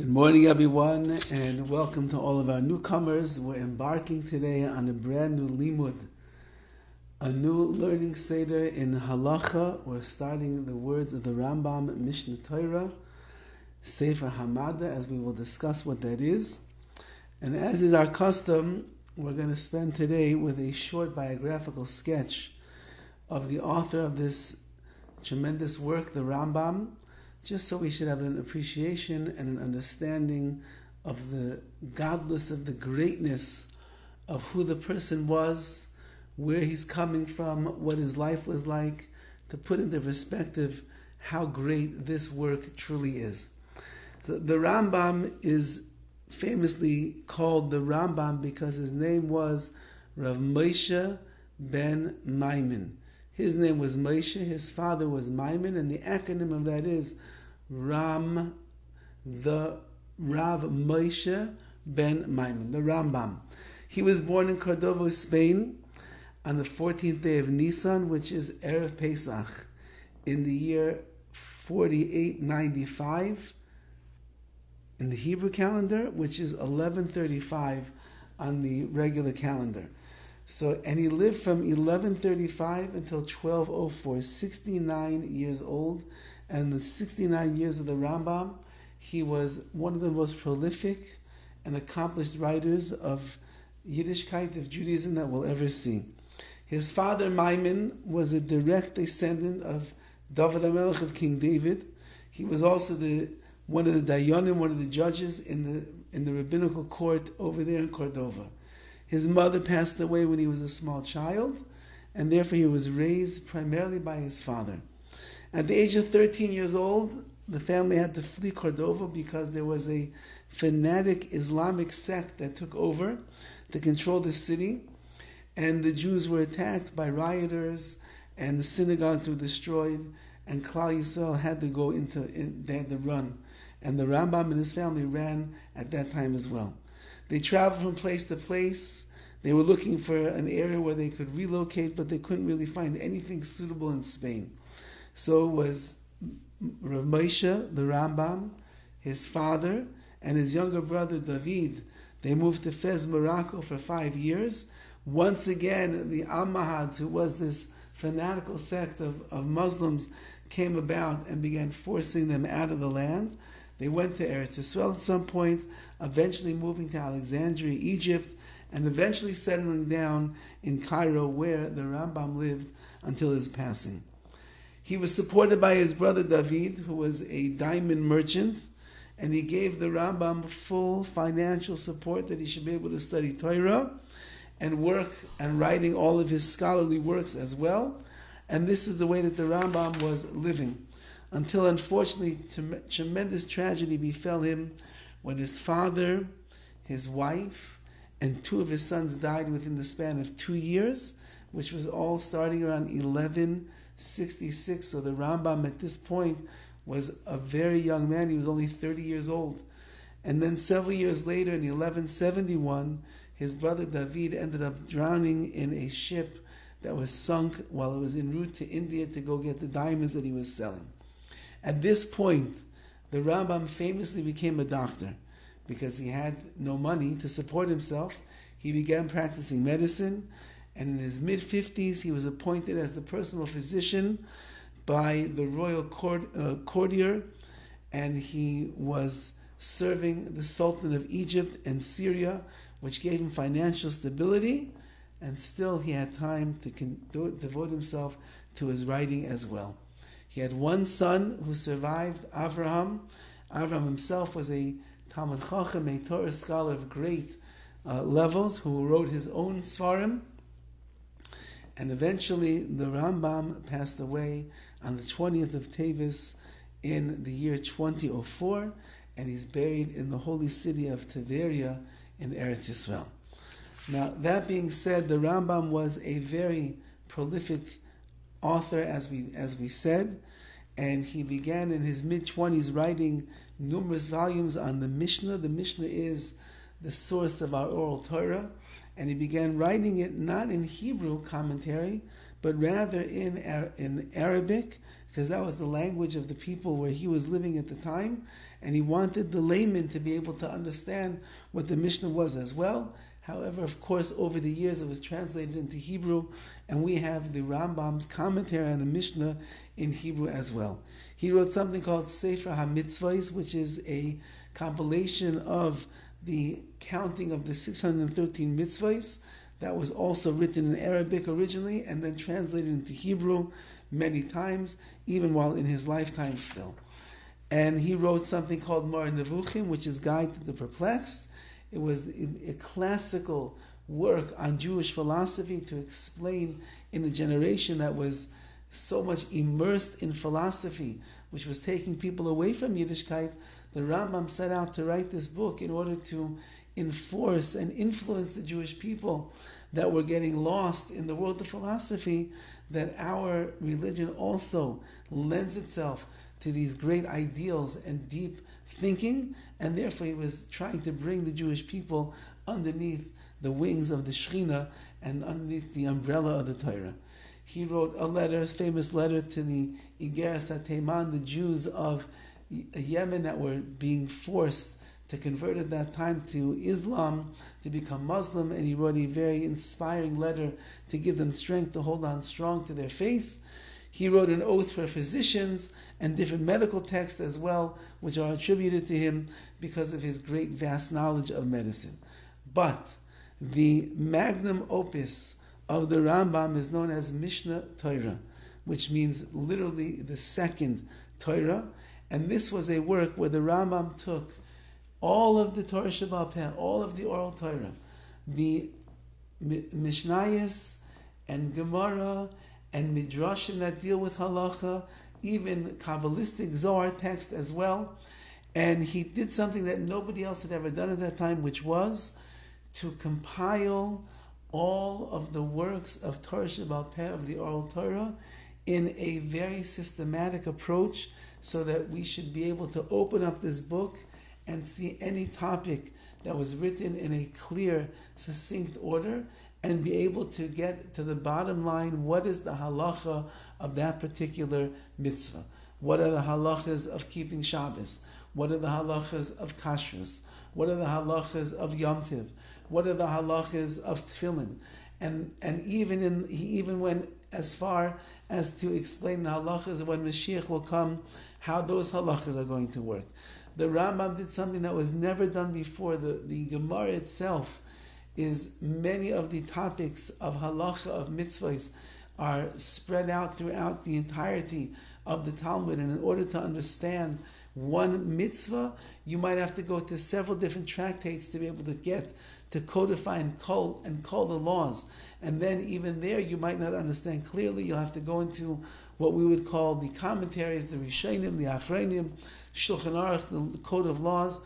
Good morning, everyone, and welcome to all of our newcomers. We're embarking today on a brand new limud, a new learning seder in halacha. We're starting the words of the Rambam Mishnah Torah, Sefer Hamada, as we will discuss what that is. And as is our custom, we're going to spend today with a short biographical sketch of the author of this tremendous work, the Rambam, just so we should have an appreciation and an understanding of the godless, of the greatness of who the person was, where he's coming from, what his life was like, to put into perspective how great this work truly is. So the Rambam is famously called the Rambam because his name was Rav Moshe ben Maimon. His name was Moshe, his father was Maimon, and the acronym of that is Ram, the Rav Moshe ben Maimon, the Rambam. He was born in Cordova, Spain, on the 14th day of Nisan, which is Erev Pesach, in the year 4895 in the Hebrew calendar, which is 1135 on the regular calendar. So, and he lived from 1135 until 1204, 69 years old. And the 69 years of the Rambam, he was one of the most prolific and accomplished writers of Yiddishkeit, of Judaism, that we'll ever see. His father, Maimon, was a direct descendant of David HaMelech, of King David. He was also one of the Dayanim, one of the judges in the rabbinical court over there in Cordova. His mother passed away when he was a small child, and therefore he was raised primarily by his father. At the age of 13 years old, the family had to flee Cordova because there was a fanatic Islamic sect that took over to control the city, and the Jews were attacked by rioters, and the synagogues were destroyed, and Klal Yisrael had to go they had to run. And the Rambam and his family ran at that time as well. They traveled from place to place. They were looking for an area where they could relocate, but they couldn't really find anything suitable in Spain. So it was Rav Moshe, the Rambam, his father, and his younger brother David. They moved to Fez, Morocco for 5 years. Once again, the Almohads, who was this fanatical sect of Muslims, came about and began forcing them out of the land. They went to Eretz Yisrael at some point, eventually moving to Alexandria, Egypt, and eventually settling down in Cairo, where the Rambam lived until his passing. He was supported by his brother David, who was a diamond merchant, and he gave the Rambam full financial support that he should be able to study Torah and work and writing all of his scholarly works as well. And this is the way that the Rambam was living, until unfortunately tremendous tragedy befell him when his father, his wife, and 2 of his sons died within the span of 2 years, which was all starting around 1166. So the Rambam at this point was a very young man. He was only 30 years old. And then several years later, in 1171, his brother David ended up drowning in a ship that was sunk while it was en route to India to go get the diamonds that he was selling. At this point, the Rambam famously became a doctor because he had no money to support himself. He began practicing medicine, and in his mid-50s, he was appointed as the personal physician by the royal courtier, and he was serving the Sultan of Egypt and Syria, which gave him financial stability, and still he had time to devote himself to his writing as well. He had one son who survived, Avraham. Avraham himself was a Talmud Chacham, a Torah scholar of great levels, who wrote his own Svarim. And eventually the Rambam passed away on the 20th of Tevis in the year 2004, and he's buried in the holy city of Tiberia in Eretz Yisrael. Now, that being said, the Rambam was a very prolific author, as we said, and he began in his mid-20s writing numerous volumes on the Mishnah. The Mishnah is the source of our oral Torah, and he began writing it not in Hebrew commentary, but rather in Arabic, because that was the language of the people where he was living at the time, and he wanted the layman to be able to understand what the Mishnah was as well. However, of course, over the years it was translated into Hebrew, and we have the Rambam's commentary on the Mishnah in Hebrew as well. He wrote something called Sefer HaMitzvahs, which is a compilation of the counting of the 613 mitzvahs. That was also written in Arabic originally and then translated into Hebrew many times, even while in his lifetime still. And he wrote something called Mar Nevuchim, which is Guide to the Perplexed. It was a classical work on Jewish philosophy to explain in a generation that was so much immersed in philosophy, which was taking people away from Yiddishkeit. The Rambam set out to write this book in order to enforce and influence the Jewish people that were getting lost in the world of philosophy, that our religion also lends itself to these great ideals and deep thinking, and therefore he was trying to bring the Jewish people underneath the wings of the Shekhinah and underneath the umbrella of the Torah. He wrote a letter, a famous letter to the Igeres HaTeiman, the Jews of Yemen that were being forced to convert at that time to Islam, to become Muslim, and he wrote a very inspiring letter to give them strength to hold on strong to their faith. He wrote an oath for physicians and different medical texts as well, which are attributed to him because of his great vast knowledge of medicine. But the magnum opus of the Rambam is known as Mishnah Torah, which means literally the second Torah. And this was a work where the Rambam took all of the Torah Sheba'al Peh, all of the oral Torah, the Mishnayos and Gemara and Midrashim that deal with halacha, even Kabbalistic Zohar text as well. And he did something that nobody else had ever done at that time, which was to compile all of the works of Torah Sheba'al Peh, of the oral Torah, in a very systematic approach, so that we should be able to open up this book and see any topic that was written in a clear, succinct order, and be able to get to the bottom line. What is the halacha of that particular mitzvah? What are the halachas of keeping Shabbos? What are the halachas of kashrus? What are the halachas of Yom Tiv? What are the halachas of tefillin? And he even went as far as to explain the halachas of when Mashiach will come, how those halachas are going to work. The Rambam did something that was never done before. The Gemara itself is many of the topics of halacha, of mitzvahs, are spread out throughout the entirety of the Talmud. And in order to understand one mitzvah, you might have to go to several different tractates to be able to get to codify and call the laws. And then even there, you might not understand clearly. You'll have to go into what we would call the commentaries, the Rishonim, the Achronim, Shulchan Aruch, the Code of Laws,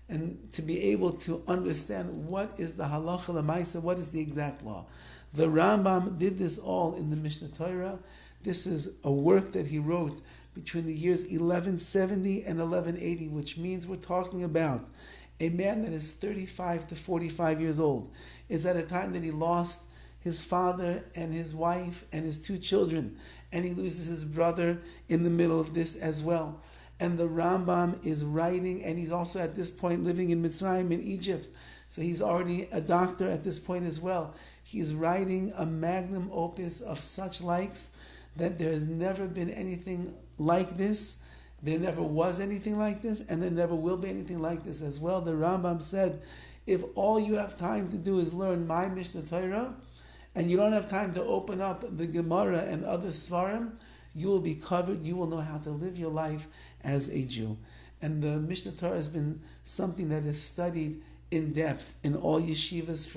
and to be able to understand what is the halacha l'maisa, what is the exact law. The Rambam did this all in the Mishnah Torah. This is a work that he wrote between the years 1170 and 1180, which means we're talking about a man that is 35 to 45 years old. Is at a time that he lost his father and his wife and his two children, and he loses his brother in the middle of this as well. And the Rambam is writing, and he's also at this point living in Mitzrayim, in Egypt. So he's already a doctor at this point as well. He's writing a magnum opus of such likes that there has never been anything like this. There never was anything like this, and there never will be anything like this as well. The Rambam said, if all you have time to do is learn my Mishnah Torah, and you don't have time to open up the Gemara and other Svarim, you will be covered. You will know how to live your life as a Jew. And the Mishnah Torah has been something that is studied in depth in all yeshivas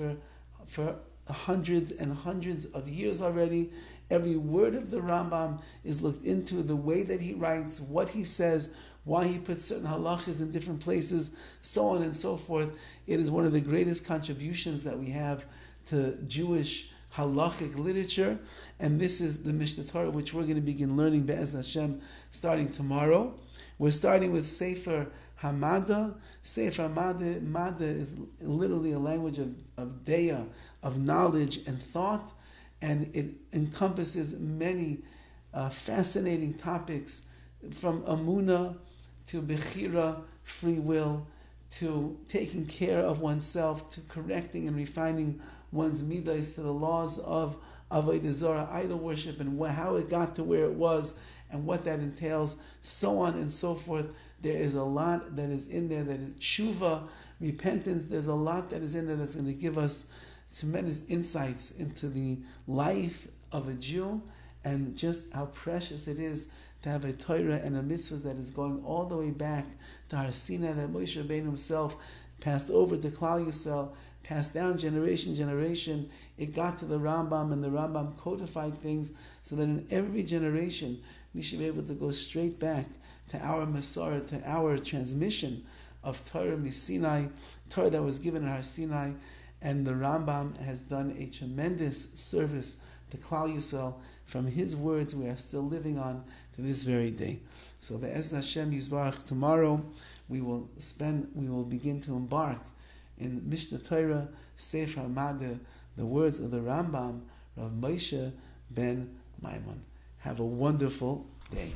for hundreds and hundreds of years already. Every word of the Rambam is looked into, the way that he writes, what he says, why he puts certain halachas in different places, so on and so forth. It is one of the greatest contributions that we have to Jewish halachic literature, and this is the Mishnah Torah, which we're going to begin learning Be'ez Hashem starting tomorrow. We're starting with Sefer Hamada. Sefer Hamada, Mada is literally a language of deya, of knowledge and thought, and it encompasses many fascinating topics, from Amunah to Bechira free will, to taking care of oneself, to correcting and refining one's midas, to the laws of Avodah Zarah, idol worship, and how it got to where it was, and what that entails, so on and so forth. There is a lot that is in there that is tshuva, repentance. There's a lot that is in there that's going to give us tremendous insights into the life of a Jew, and just how precious it is to have a Torah and a mitzvah that is going all the way back to Har Sinai, that Moshe Rabbeinu himself passed over to Klal Yisrael, passed down generation. It got to the Rambam, and the Rambam codified things so that in every generation we should be able to go straight back to our Masorah, to our transmission of Torah Sinai, Torah that was given in Har Sinai. And the Rambam has done a tremendous service to Klal Yisrael. From his words we are still living on to this very day. So Be'ez Hashem Yisbarach, tomorrow we will begin to embark in Mishnah Torah, Sefer HaMadeh, the words of the Rambam, Rav Moshe ben Maimon. Have a wonderful day.